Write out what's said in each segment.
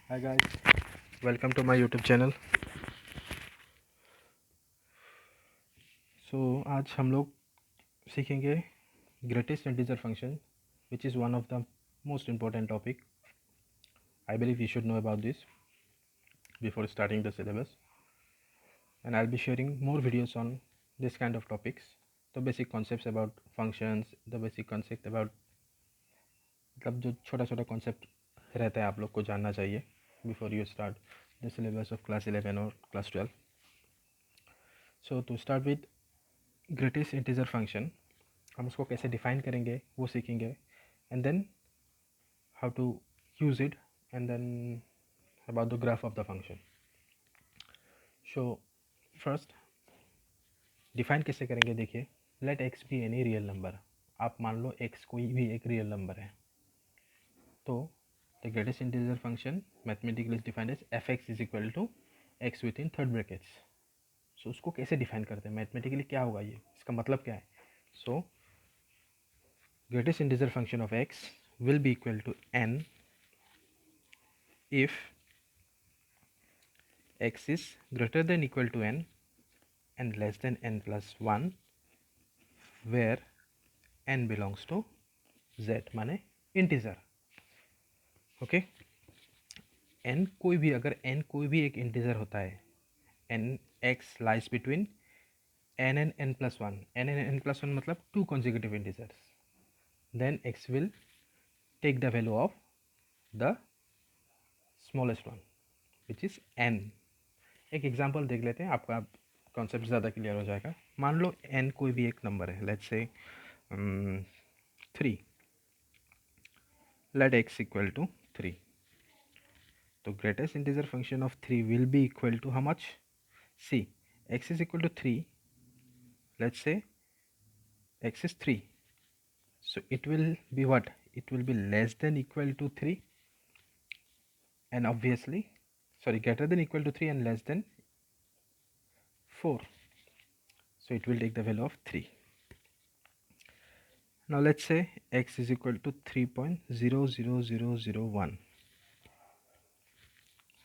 Hi guys, welcome to my YouTube channel. आज हम लोग सीखेंगे greatest integer function which is one of the most important topic. I believe you should know about this before starting the syllabus and I will be sharing more videos on this kind of topics. The basic concepts about functions, the basic concept about मतलब जो छोटा छोटा concept रहता है आप लोग को जानना चाहिए before you start the syllabus of class 11 और class 12। So to start with greatest integer function, हम उसको कैसे डिफाइन करेंगे वो सीखेंगे, and then how to use it, and then about the graph of the function. So first define कैसे करेंगे, देखिए, let x be any real number. आप मान लो एक्स कोई भी एक रियल नंबर है, तो the greatest integer function mathematically is defined as F X is equal to X with in third brackets. So उसको कैसे डिफाइन करते हैं मैथमेटिकली, क्या होगा ये, इसका मतलब क्या है। सो greatest integer function of x will be equal to n if x is greater than equal to n and less than n plus 1 where n belongs to z माने इंटीजर। ओके, n कोई भी, अगर n कोई भी एक integer होता है, n x lies between n and n plus 1, n and n plus 1 मतलब to consecutive integers, then x will take the value of the smallest one which is n। एक एग्जांपल देख लेते हैं, आपका कॉन्सेप्ट ज़्यादा clear हो जाएगा। मान लो n कोई भी एक नंबर है, let's say 3, late x equal to 3। तो greatest integer function of 3 will be equal to how much, see x is equal to 3, let's say x is 3, so it will be what, it will be less than equal to 3 and obviously, sorry, greater than equal to 3 and less than 4, so it will take the value of 3. Now let's say x is equal to 3.00001.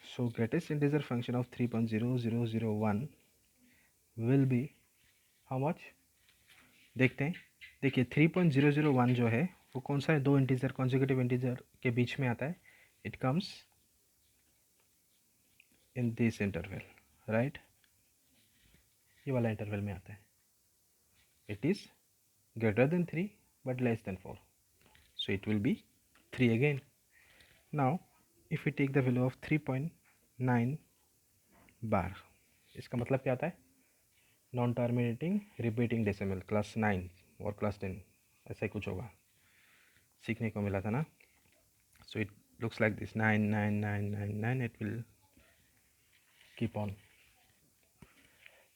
So greatest integer function of 3.0001 will be how much, देखते हैं। देखिए 3.001 जो है वो कौन सा है, दो इंटीजर कॉन्जिक्यूटिव इंटीजर के बीच में आता है। It comes in this interval, right, ये वाला इंटरवल में आता है। It is greater than 3 but less than 4, so it will be 3 again. Now if we take the value of 3.9 bar, इसका मतलब क्या आता है, non terminating repeating decimal, class 9 और क्लास 10 ऐसा ही कुछ होगा, सीखने को मिला था ना। So it looks like this 99999, it will keep on,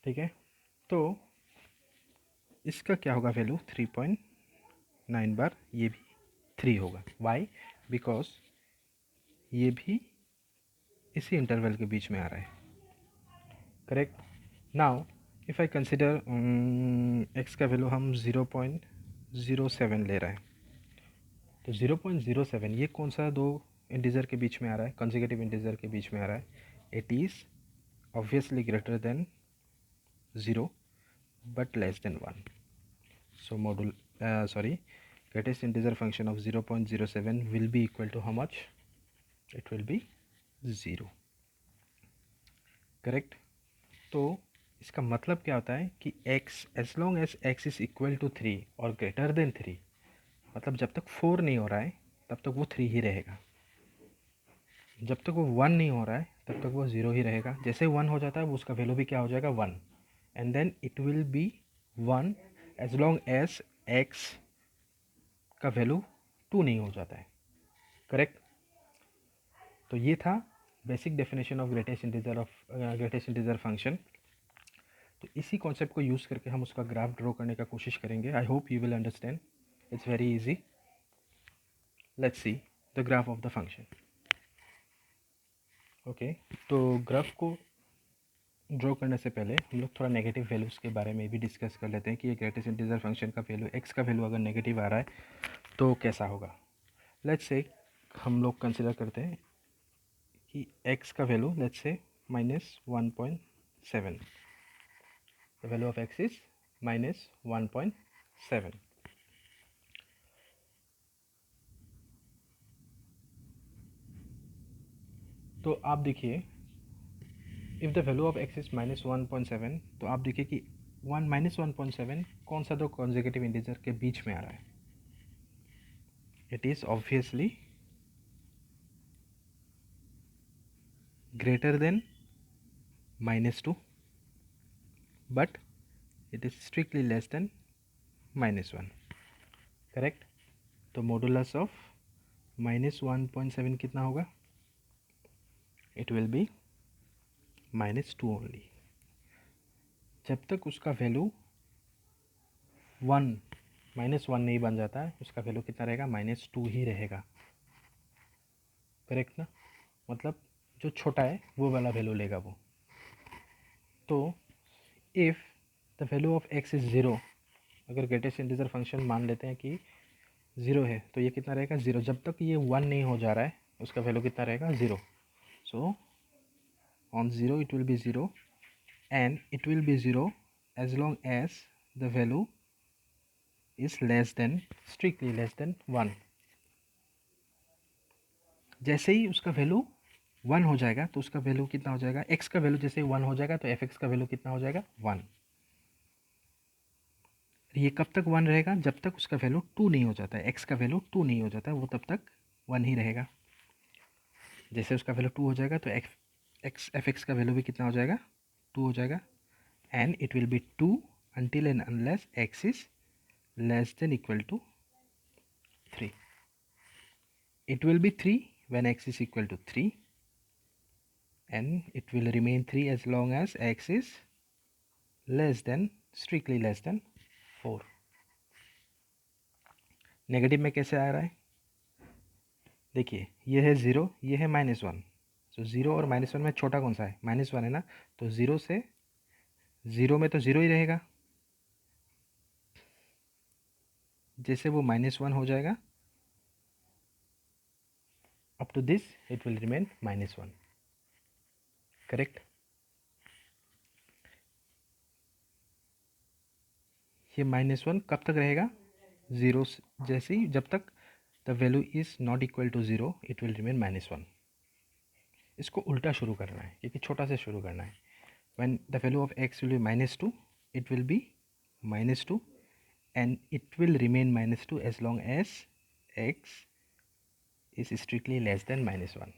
ठीक है। तो इसका क्या होगा वैल्यू, 3.9 बार, ये भी 3 होगा। वाई, बिकॉज ये भी इसी इंटरवल के बीच में आ रहा है, correct. Now if I consider x का वैल्यू हम 0.07 ले रहे हैं, तो 0.07 ये कौन सा दो इंटीजर के बीच में आ रहा है, कंसेक्यूटिव इंटीजर के बीच में आ रहा है। It is obviously greater than 0 but less than 1, so module greatest integer function of 0.07 will be equal to how much, it will be 0, correct. तो इसका मतलब क्या होता है कि x as long as x is equal to 3 और greater than 3, मतलब जब तक 4 नहीं हो रहा है तब तक वो 3 ही रहेगा, जब तक वो 1 नहीं हो रहा है तब तक वो 0 ही रहेगा। जैसे 1 हो जाता है वो उसका वैल्यू भी क्या हो जाएगा, 1, and then it will be 1 as long as x का वैल्यू 2 नहीं हो जाता है, करेक्ट। तो ये था basic definition of greatest integer function. तो इसी कॉन्सेप्ट को यूज़ करके हम उसका ग्राफ ड्रॉ करने का कोशिश करेंगे। I hope you will understand, it's very easy. Let's see the graph of the function. Okay, तो ग्राफ को ड्रॉ करने से पहले हम लोग थोड़ा नेगेटिव वैल्यूज़ के बारे में भी डिस्कस कर लेते हैं कि ये ग्रेटेस्ट इंटीजर फंक्शन का वैल्यू, एक्स का वैल्यू अगर नेगेटिव आ रहा है तो कैसा होगा। लेट्स से हम लोग कंसिडर करते हैं कि x का value let's say -1.7, the value of x is -1.7. तो आप देखिए if the value of x is -1.7, तो आप देखिए कि -1.7 कौन सा दो कॉन्जिक्यूटिव इंटीजर के बीच में आ रहा है. It is obviously greater than -2, but it is strictly less than -1. Correct. तो मॉडुलस ऑफ -1.7 कितना होगा? It will B -2 only. जब तक उसका वैल्यू 1 -1 नहीं बन जाता है, उसका वैल्यू कितना रहेगा? -2 ही रहेगा. करेक्ट ना? मतलब जो छोटा है वो वाला वैल्यू लेगा वो. तो if the value of x is 0, अगर ग्रेटेस्ट इंटीजर फंक्शन मान लेते हैं कि 0 है, तो ये कितना रहेगा? 0. जब तक ये 1 नहीं हो जा रहा है, उसका वैल्यू कितना रहेगा? 0. So on 0 it will be 0, and it will be 0 as long as the value is less than, strictly less than 1. जैसे ही उसका वैल्यू 1 हो जाएगा तो उसका वैल्यू कितना हो जाएगा? x का वैल्यू जैसे 1 हो जाएगा तो fx का वैल्यू कितना हो जाएगा? 1. ये कब तक 1 रहेगा? जब तक उसका वैल्यू 2 नहीं हो जाता है, x का वैल्यू 2 नहीं हो जाता है, वो तब तक 1 ही रहेगा. जैसे उसका वैल्यू 2 हो जाएगा तो एफ एक्स का वैल्यू भी कितना हो जाएगा? 2 हो जाएगा. And it will B 2 until and unless x is less than equal to 3. It will be 3 when x is equal to 3, and it will remain 3 as long as x is less than, strictly less than 4. Negative में कैसे आ रहा है? देखिए ये है 0, ये है -1. तो 0 और -1 में छोटा कौन सा है? -1 है ना. तो 0 से 0 में तो 0 ही रहेगा. जैसे वो -1 हो जाएगा, up to this it will remain -1. Correct. ये -1 कब तक रहेगा? 0 जैसे ही, जब तक the value is not equal to 0 it will remain -1. इसको उल्टा शुरू करना है क्योंकि छोटा से शुरू करना है. When the value of x will be -2, it will B -2 and it will remain -2 as long as x is strictly less than -1.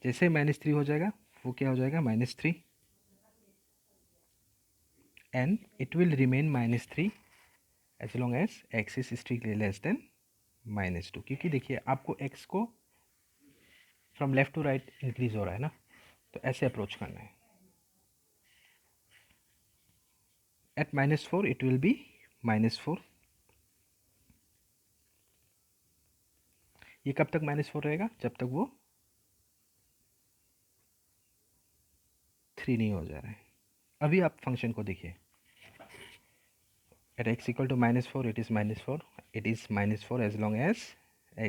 जैसे -3 हो जाएगा वो क्या हो जाएगा? -3, and it will remain -3 as long as x is strictly less than -2. क्योंकि देखिए आपको x को from left to right increase हो रहा है ना, तो ऐसे अप्रोच करना है. At -4 it will be -4. ये कब तक -4 रहेगा? जब तक वो 3 नहीं हो जा रहा है. अभी आप फंक्शन को देखिए. At x equal to -4 it is -4. It is -4 as long as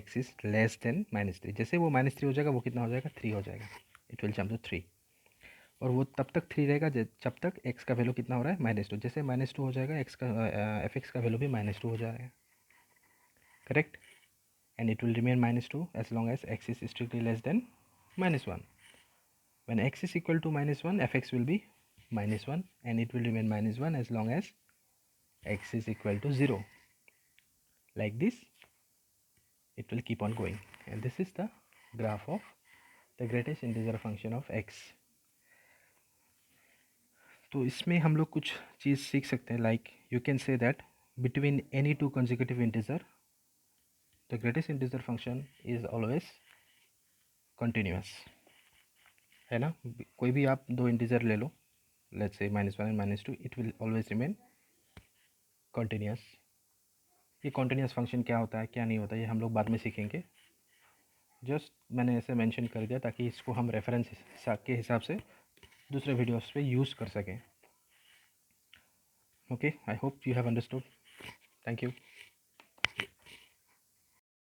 x is less than -3. जैसे वो -3 हो जाएगा वो कितना हो जाएगा? 3 हो जाएगा. It will jump to 3. और वो तब तक 3 रहेगा जब तक x का वैल्यू कितना हो रहा है? -2. जैसे -2 हो जाएगा x का fx का वैल्यू भी -2 हो जाएगा. Correct. And it will remain -2 as long as x is strictly less than -1. When x is equal to -1, fx will be -1 and it will remain -1 as long as x is equal to 0. Like this, it will keep on going. And this is the graph of the greatest integer function of x. तो इसमें हम लोग कुछ चीज़ सीख सकते हैं. Like you can say that between any two consecutive integer, the greatest integer function is always continuous. है ना. कोई भी आप दो इंटीजर ले लो, let's say -1 and -2, it will always remain continuous. ये कॉन्टीन्यूस फंक्शन क्या होता है क्या नहीं होता है ये हम लोग बाद में सीखेंगे. जस्ट मैंने ऐसे मेंशन कर दिया ताकि इसको हम रेफरेंस के हिसाब से दूसरे वीडियोस पे यूज़ कर सकें. Okay, I hope you have understood. Thank you.